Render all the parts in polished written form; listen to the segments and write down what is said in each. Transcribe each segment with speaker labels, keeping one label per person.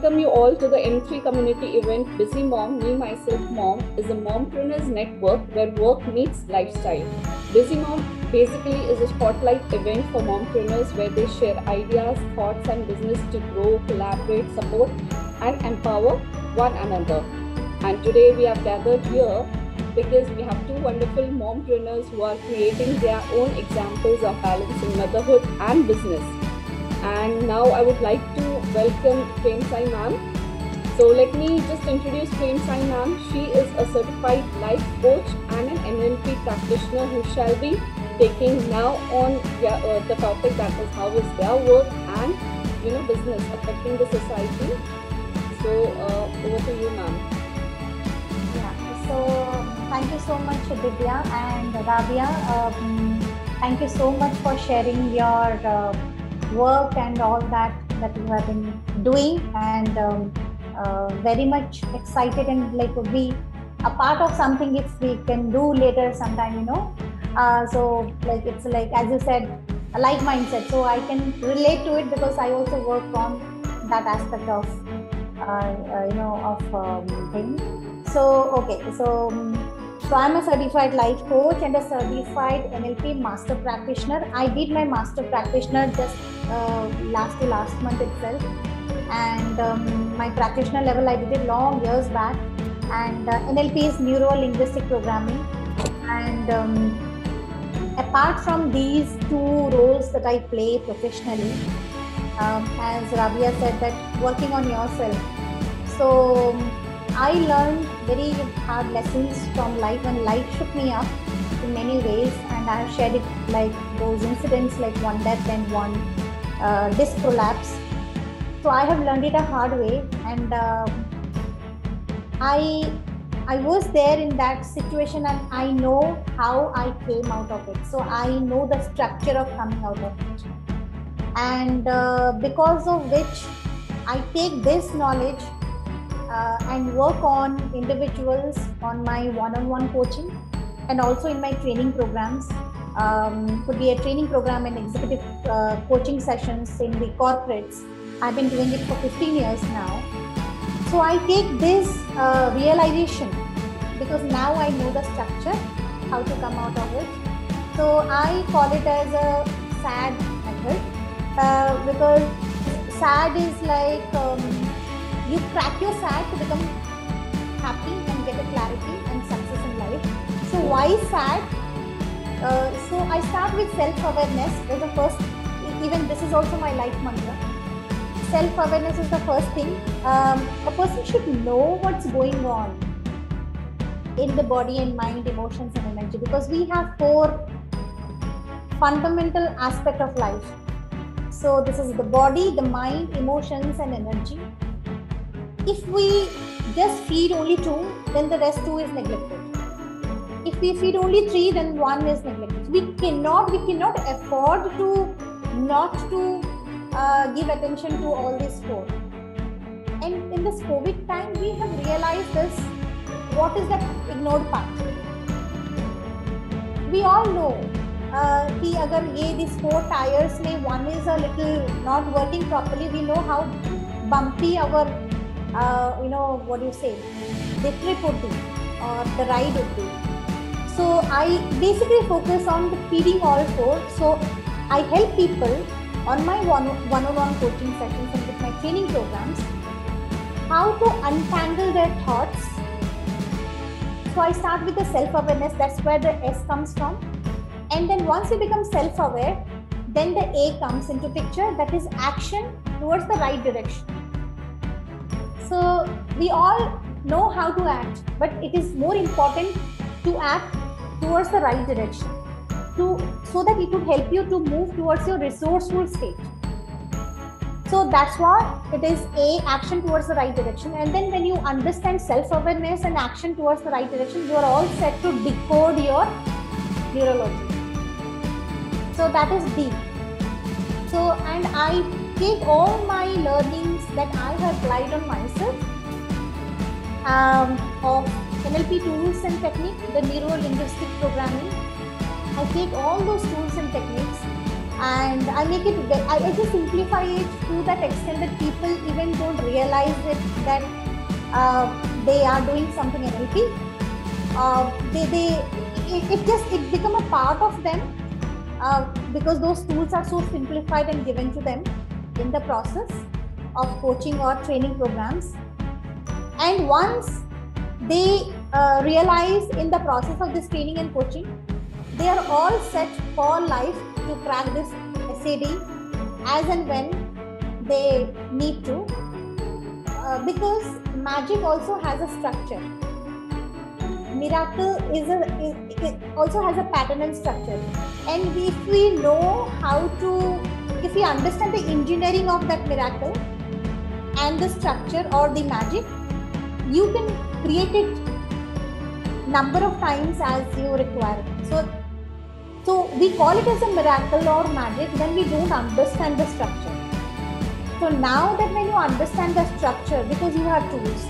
Speaker 1: welcome you all to the M3 community event Busy Mom, Me Myself Mom is a mompreneurs network where work meets lifestyle. Busy Mom basically is a spotlight event for mompreneurs where they share ideas, thoughts and business to grow, collaborate, support and empower one another. And today we have gathered here because we have two wonderful mompreneurs who are creating their own examples of balancing motherhood and business. And now I would like to welcome Prem Sai ma'am. So let me just introduce Prem Sai ma'am. She is a certified life coach and an NLP practitioner who shall be taking now on the topic that is how is their work and business affecting the society. So over to you, ma'am.
Speaker 2: Yeah. So thank you so much, Divya and Rabia. Thank you so much for sharing your work and all that you have been doing, and very much excited and like be a part of something if we can do later sometime, so like it's like, as you said, a like mindset, so I can relate to it because I also work on that aspect of thing. So okay, so I'm a certified life coach and a certified NLP master practitioner. I did my master practitioner just last month itself, and my practitioner level I did it long years back, and NLP is neuro linguistic programming. And apart from these two roles that I play professionally, as Rabia said, that working on yourself, so I learned very hard lessons from life, and life shook me up in many ways, and I have shared it, like those incidents like one death and one disc prolapse. So I have learned it a hard way, and I was there in that situation, and I know how I came out of it. So I know the structure of coming out of it, and because of which I take this knowledge and work on individuals on my one-on-one coaching, and also in my training programs. Could be a training program and executive coaching sessions in the corporates. I've been doing it for 15 years now. So I take this realization because now I know the structure, how to come out of it. So I call it as a SAD method because SAD is like you crack your SAD to become happy and get a clarity and success in life. So why SAD? So I start with self-awareness as the first, even this is also my life mantra. Self-awareness is the first thing. A person should know what's going on in the body and mind, emotions and energy, because we have 4 fundamental aspects of life. So this is the body, the mind, emotions and energy. If we just feed only 2, then the rest 2 is neglected. If we feed only 3, then 1 is neglected. We cannot afford to not to give attention to all these 4. And in this COVID time, we have realized this. What is that ignored part? We all know कि अगर ये these 4 tires में one is a little not working properly, we know how bumpy our what do you say, the trip would be or the ride would be. So I basically focus on the feeding all 4. So I help people on my one-on-one coaching sessions and with my training programs how to untangle their thoughts. So I start with the self-awareness, that's where the S comes from. And then once you become self-aware, then the A comes into picture, that is action towards the right direction. So we all know how to act, but it is more important to act towards the right direction so that it would help you to move towards your resourceful state. So that's what it is, A, action towards the right direction. And then when you understand self-awareness and action towards the right direction, you are all set to decode your neurology. So that is D. So, and I take all my learnings that I have applied on myself of NLP tools and techniques, the neuro linguistic programming. I take all those tools and techniques And I make it, I just simplify it to that extent that people even don't realize it, that they are doing something NLP. It become a part of them because those tools are so simplified and given to them in the process of coaching or training programs. And once they realize in the process of this training and coaching, they are all set for life to crack this SAD as and when they need to, because magic also has a structure. Miracle it also has a pattern and structure, and if we know how to, if we understand the engineering of that miracle and the structure or the magic, you can create it number of times as you require. So we call it as a miracle or magic when we don't understand the structure. So now that when you understand the structure, because you have tools,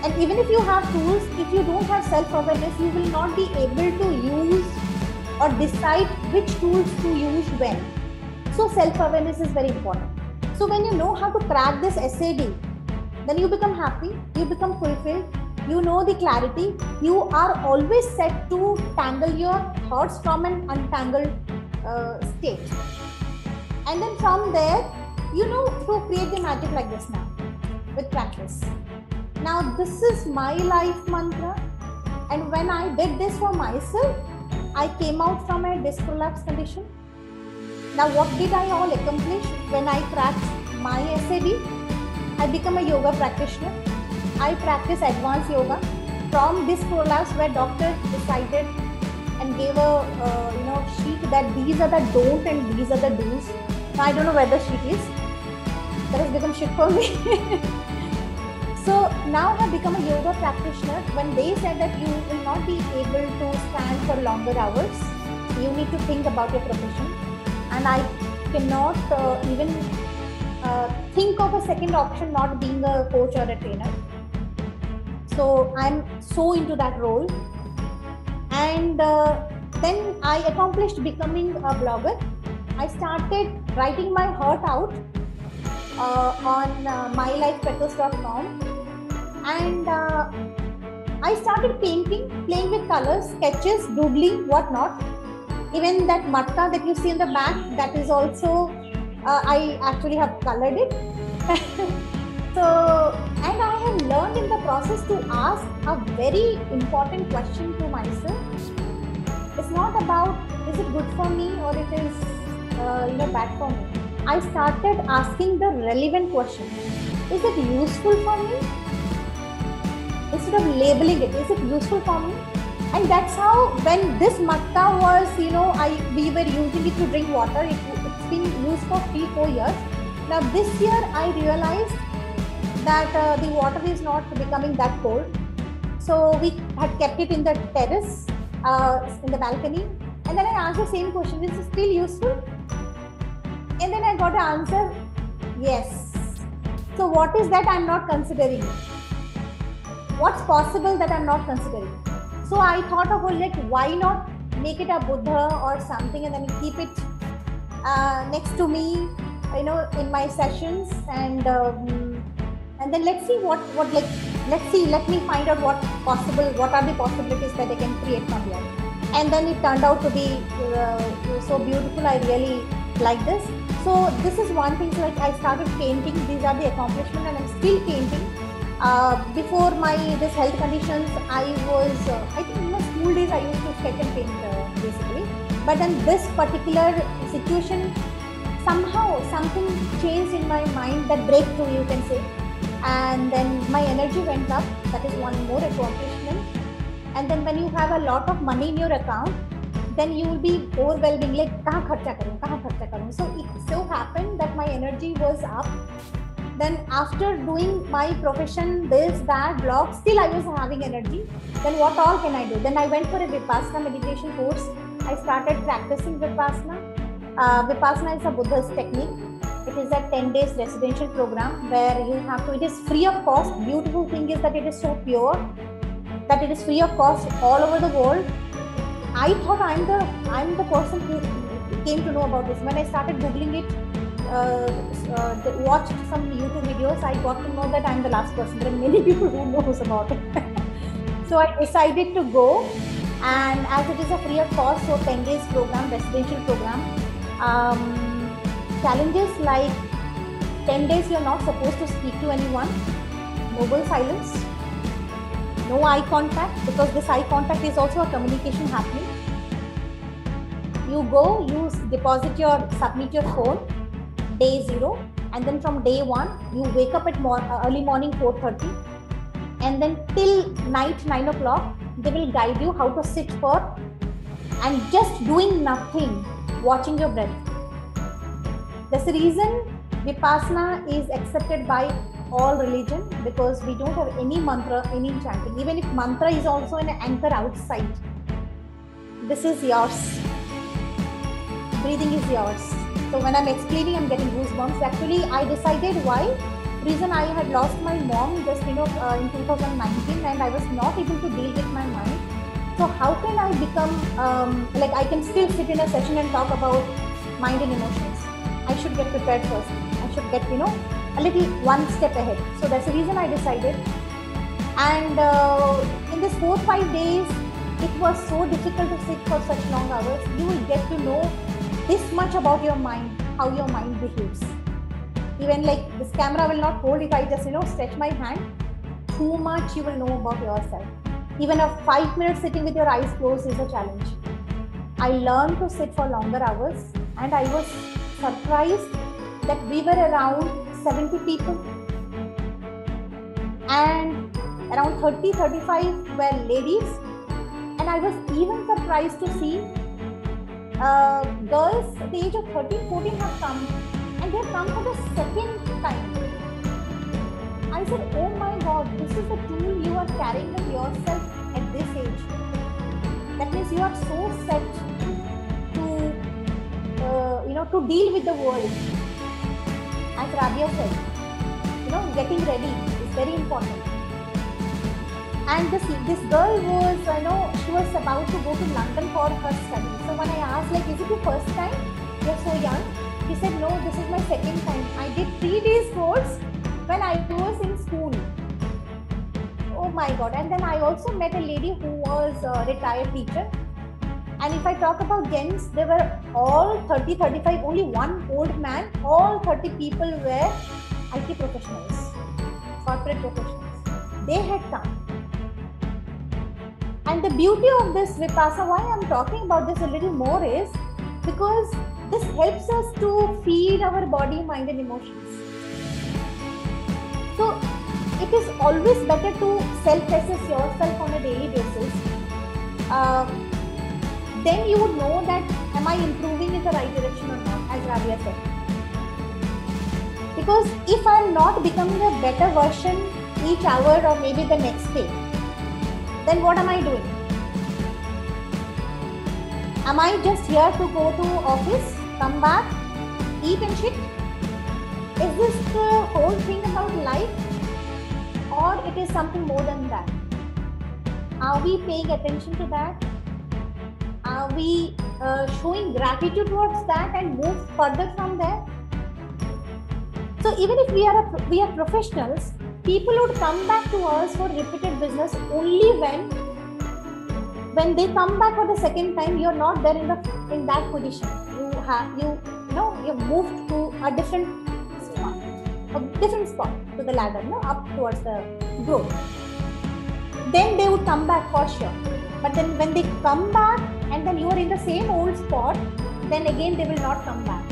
Speaker 2: and even if you have tools, if you don't have self-awareness, you will not be able to use or decide which tools to use when. So self-awareness is very important. So when you know how to crack this SAD, then you become happy, you become fulfilled, you know the clarity, you are always set to tangle your thoughts from an untangled state. And then from there, you know to create the magic like this now with practice. Now this is my life mantra, and when I did this for myself, I came out from a disc prolapse condition. Now what did I all accomplish when I cracked my SAD? I became a yoga practitioner. I practice advanced yoga from disc prolapse, where doctor decided and gave a sheet that these are the don't and these are the do's. Now I don't know where the sheet is. That has become shit for me. So now I have become a yoga practitioner. When they said that you will not be able to stand for longer hours, you need to think about your profession, and I cannot even think of a second option not being a coach or a trainer. So I'm so into that role, and then I accomplished becoming a blogger. I started writing my heart out on mylifepettles.com, and I started painting, playing with colors, sketches, doodling, whatnot. Even that matka that you see in the back, that is also I actually have colored it. So, and I have learned in the process to ask a very important question to myself. It's not about is it good for me or it is bad for me. I started asking the relevant question. Is it useful for me? Instead of labeling it, is it useful for me? And that's how, when this matka was, we were using it to drink water. It's been used for 3-4 years. Now this year I realized that the water is not becoming that cold. So we had kept it in the terrace, in the balcony. And then I asked the same question, is it still useful? And then I got an answer, yes. So what is that I'm not considering? What's possible that I'm not considering? So I thought of, why not make it a Buddha or something, and then keep it next to me, in my sessions, and then let's see let me find out what are the possibilities that I can create from here. And then it turned out to be so beautiful. I really like this. So this is one thing. So I started painting. These are the accomplishments, and I'm still painting. Before this health conditions, I was, I think in my school days, I used to sketch and paint basically. But then this particular situation, somehow something changed in my mind, that breakthrough you can say. And then my energy went up. That is one more accomplishment. And then when you have a lot of money in your account, then you will be overwhelming, like, kahan kharcha karu? So it so happened that my energy was up. Then after doing my profession, this, that, blog, still I was having energy. Then what all can I do? Then I went for a Vipassana meditation course. I started practicing Vipassana. Vipassana is a Buddhist technique. It is a 10 days residential program where you have to, it is free of cost. Beautiful thing is that it is so pure, that it is free of cost all over the world. I thought I'm the person who came to know about this. When I started Googling it, watched some YouTube videos, I got to know that I'm the last person. There are many people who knows about it. So I decided to go, and as it is a free of cost, so 10 days program, residential program, challenges like 10 days you're not supposed to speak to anyone, mobile silence, no eye contact, because this eye contact is also a communication happening. You go, you submit your phone, day 0, and then from day 1, you wake up at early morning 4:30, and then till night 9 o'clock, they will guide you how to sit for, and just doing nothing, watching your breath. That's the reason Vipassana is accepted by all religion, because we don't have any mantra, any chanting. Even if mantra is also an anchor outside, this is yours. Breathing is yours. So when I'm explaining, I'm getting goosebumps. Actually, I decided why. Reason, I had lost my mom just in 2019, and I was not able to deal with my mind. So how can I become like I can still sit in a session and talk about mind and emotions? I should get prepared first. I should get a little one step ahead. So that's the reason I decided. And in this 4-5 days, it was so difficult to sit for such long hours. You will get to know this much about your mind, how your mind behaves. Even like this camera will not hold if I just stretch my hand. Too much you will know about yourself. Even a 5 minutes sitting with your eyes closed is a challenge. I learned to sit for longer hours, and I was surprised that we were around 70 people, and around 30-35 were ladies, and I was even surprised to see girls at the age of 13-14 have come, and they have come for the second time. I said, oh my God, this is the tool you are carrying with yourself at this age. That means you are so set to deal with the world. As Rabia said, getting ready is very important. And this girl was, she was about to go to London for her study. So when I asked, like, is it your first time? You're so young. She said, no, this is my second time. I did 3 days course when I was in school. Oh my God. And then I also met a lady who was a retired teacher. And if I talk about gents, they were all 30-35, only one old man. All 30 people were IT professionals, corporate professionals. They had come. And the beauty of this Vipassana, why I'm talking about this a little more, is because this helps us to feed our body, mind and emotions. So it is always better to self-assess yourself on a daily basis. Then you would know that am I improving in the right direction or not, as Rabia said. Because if I am not becoming a better version each hour or maybe the next day, then what am I doing? Am I just here to go to office, come back, eat and shit? Is this the whole thing about life? Or it is something more than that? Are we paying attention to that? Are we showing gratitude towards that and move further from there? So even if we are professionals, people would come back to us for repeated business only when they come back for the second time. You're not there in that position. You've moved to a different spot to the ladder, up towards the growth. Then they would come back for sure. But then when they come back and then you are in the same old spot, then again they will not come back.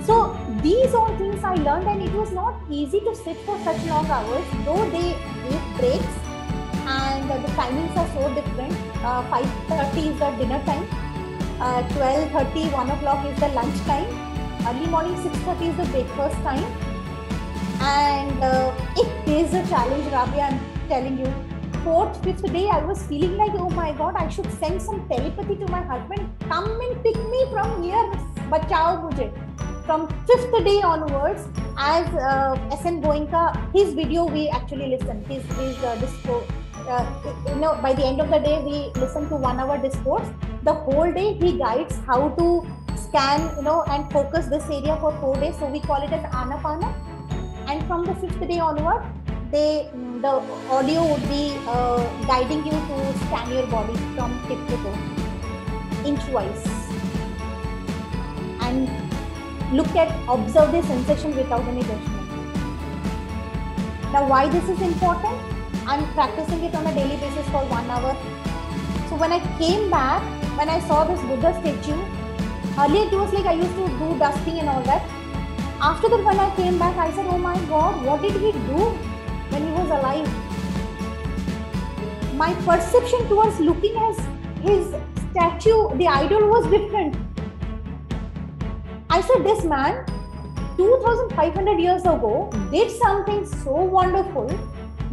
Speaker 2: So these all things I learned, and it was not easy to sit for such long hours, though they give breaks and the timings are so different. 5:30 is the dinner time, 12:30, 1 o'clock is the lunch time, early morning 6:30 is the breakfast time. And it is a challenge, Rabia, I'm telling you. 4th, 5th day, I was feeling like, oh my God, I should send some telepathy to my husband. Come and pick me from here, bachao mujhe. From 5th day onwards, as SN Goenka, his video we actually listened. His discourse. By the end of the day, we listened to 1 hour discourse. the whole day he guides how to scan, and focus this area for 4 days. So we call it as Anapana. And from the 5th day onward, the audio would be guiding you to scan your body from tip to toe, inch-wise, and observe the sensation without any judgment. Now, why this is important? I'm practicing it on a daily basis for 1 hour. So when I came back, when I saw this Buddha statue, earlier it was like I used to do dusting and all that. After that, when I came back, I said, oh my God, what did he do when he was alive? My perception towards looking at his statue, the idol, was different. I said, this man 2500 years ago did something so wonderful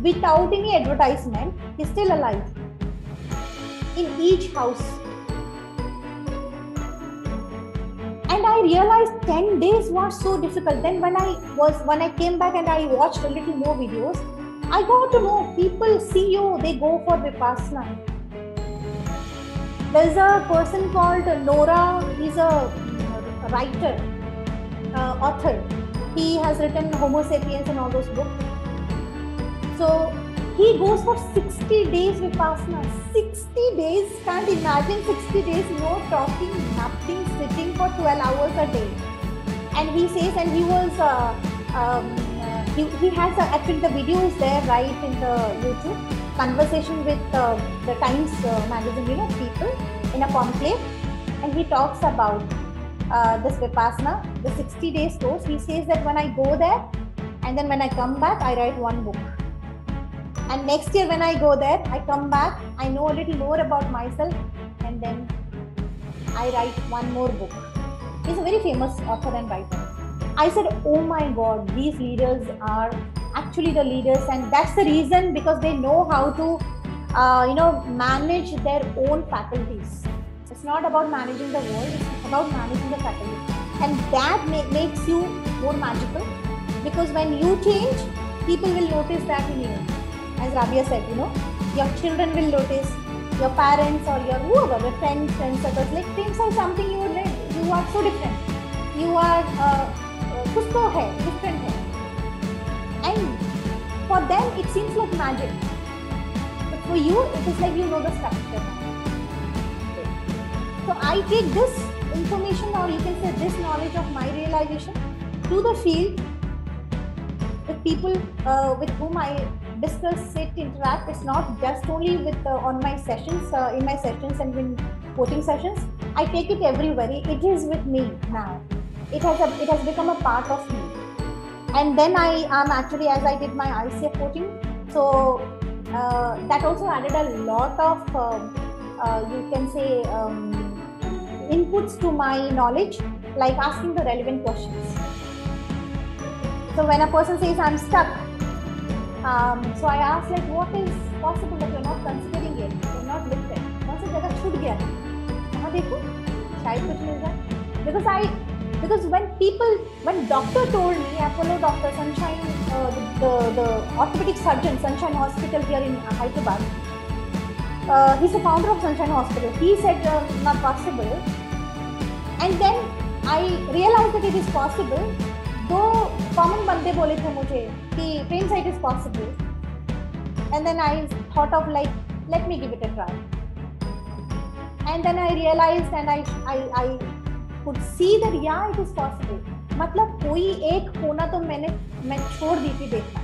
Speaker 2: without any advertisement. He's still alive in each house. And I realized 10 days was so difficult. Then when I came back and I watched a little more videos, I got to know people see you, they go for Vipassana. There's a person called Nora. He's a writer, author. He has written Homo Sapiens and all those books. So he goes for 60 days Vipassana. 60 days, can't imagine 60 days, no talking, nothing, sitting for 12 hours a day. And he says, and he was, he has, actually the video is there right in the YouTube, conversation with the Times magazine, people in a conclave. And he talks about this Vipassana, the 60 days course. He says that when I go there, and then when I come back, I write one book. And next year when I go there, I come back, I know a little more about myself, and then I write one more book. He's a very famous author and writer. I said, oh my God, these leaders are actually the leaders, and that's the reason, because they know how to, manage their own faculties. It's not about managing the world, it's about managing the faculty. And that makes you more magical, because when you change, people will notice that in you. As Rabia said, your children will notice, your parents or your whoever, your friends, circles, like things are something you are so different. You are kuch to hai, different hai. And for them, it seems like magic. But for you, it is like you know the structure. So I take this information, or you can say this knowledge of my realization, to the field with people with whom I discuss, sit, interact. It's not just only with on my sessions, in my sessions and in coaching sessions. I take it everywhere. It is with me now. It has become a part of me. And then I am actually, as I did my ICF coaching, so that also added a lot of you can say inputs to my knowledge, like asking the relevant questions. So when a person says I'm stuck, so I ask, like, what is possible that you're not considering it, you're not looked at? Once a jagah chhut gaya, kahan dekho, shayad kuch mil jaye. Because when doctor told me, Apollo Dr. Sunshine, the orthopedic surgeon, Sunshine Hospital here in Hyderabad, he's the founder of Sunshine Hospital. He said not possible, and then I realized that it is possible. दो common बंदे बोले थे मुझे कि pain site is possible, and then I thought of like, let me give it a try, and then I realized and I could see that yeah, it is possible. मतलब कोई एक कोना तो मैं छोड़ दी थी देखना.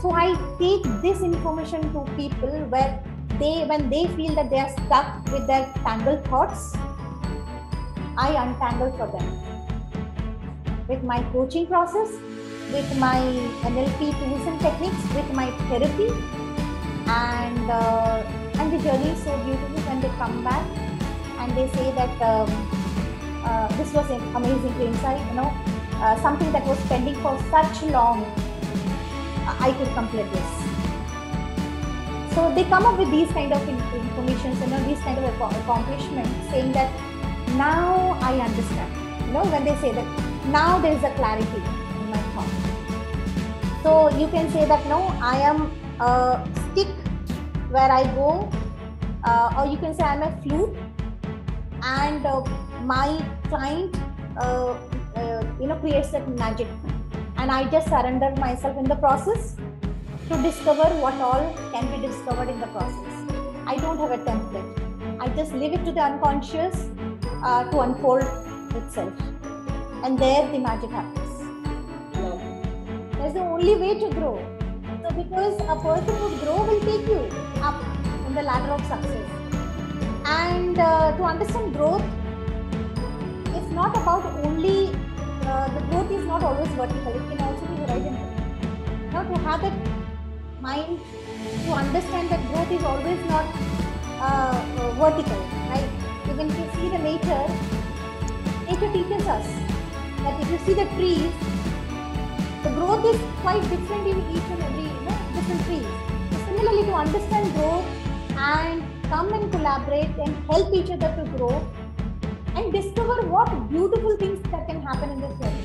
Speaker 2: So I take this information to people where when they feel that they are stuck with their tangled thoughts, I untangle for them. With my coaching process, with my NLP tools and techniques, with my therapy, and the journey is so beautiful when they come back and they say that this was amazing insight, something that was pending for such long, I could complete this. So they come up with these kind of information, these kind of accomplishments, saying that now I understand. When they say that, now there is a clarity in my thought. So you can say that, no, I am a stick where I go or you can say I'm a flute, and my client creates that magic, and I just surrender myself in the process to discover what all can be discovered in the process. I don't have a template. I just leave it to the unconscious to unfold itself, and there the magic happens. That's the only way to grow. So because a person who grow will take you up in the ladder of success. And to understand growth, it's not about only, the growth is not always vertical, it can also be horizontal. Now to have that mind, to understand that growth is always not vertical, right? Even if you see the nature teaches us that if you see the trees, the growth is quite different in each and every different trees. So similarly, to understand growth and come and collaborate and help each other to grow and discover what beautiful things that can happen in this world.